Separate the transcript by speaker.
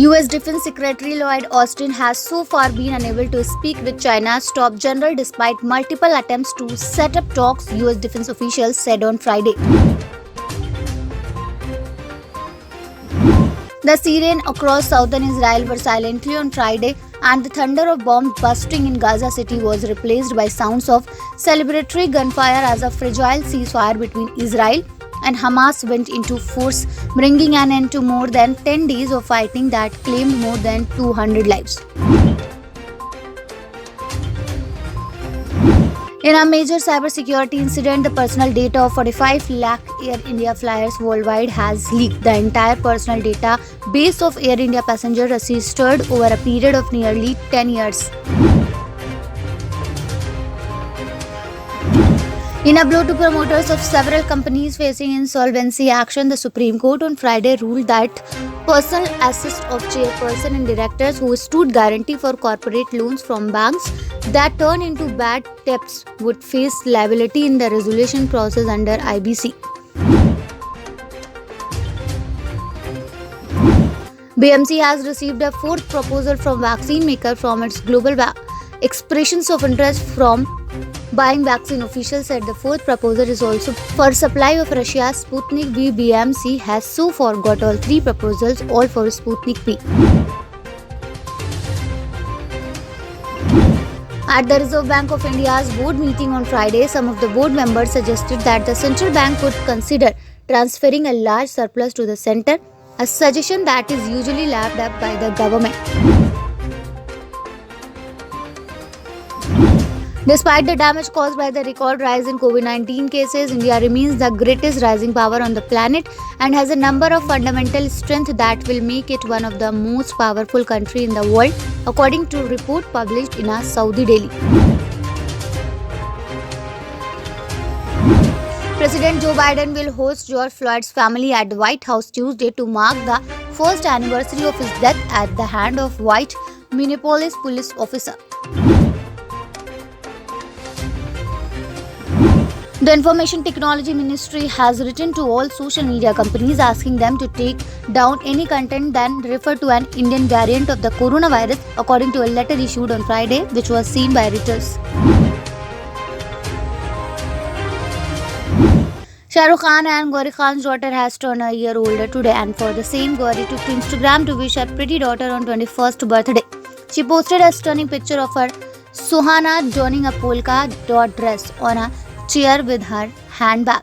Speaker 1: US Defense Secretary Lloyd Austin has so far been unable to speak with China's top general despite multiple attempts to set up talks, US defense officials said on Friday. The siren across southern Israel were silently on Friday, and the thunder of bombs bursting in Gaza City was replaced by sounds of celebratory gunfire as a fragile ceasefire between Israel and Hamas went into force, bringing an end to more than 10 days of fighting that claimed more than 200 lives. In a major cybersecurity incident, the personal data of 45 lakh Air India flyers worldwide has leaked. The entire personal data base of Air India passengers registered over a period of nearly 10 years. In a blow to promoters of several companies facing insolvency action, the Supreme Court on Friday ruled that personal assets of chairperson and directors who stood guarantee for corporate loans from banks that turn into bad debts would face liability in the resolution process under IBC. BMC has received a fourth proposal from vaccine maker from its global expressions of interest from buying vaccine. Officials said the fourth proposal is also for supply of Russia's Sputnik V. BMC has so far got all three proposals, all for Sputnik V. At the Reserve Bank of India's board meeting on Friday, some of the board members suggested that the central bank could consider transferring a large surplus to the center, a suggestion that is usually laughed at by the government. Despite the damage caused by the record rise in COVID-19 cases, India remains the greatest rising power on the planet and has a number of fundamental strengths that will make it one of the most powerful countries in the world, according to a report published in a Saudi daily. President Joe Biden will host George Floyd's family at the White House Tuesday to mark the first anniversary of his death at the hand of white Minneapolis police officer. The Information Technology Ministry has written to all social media companies asking them to take down any content that refer to an Indian variant of the coronavirus, according to a letter issued on Friday, which was seen by Reuters. Shah Rukh Khan and Gauri Khan's daughter has turned a year older today, and for the same, Gauri took to Instagram to wish her pretty daughter on 21st birthday. She posted a stunning picture of her Suhana donning a polka dot dress on a chair with her handbag.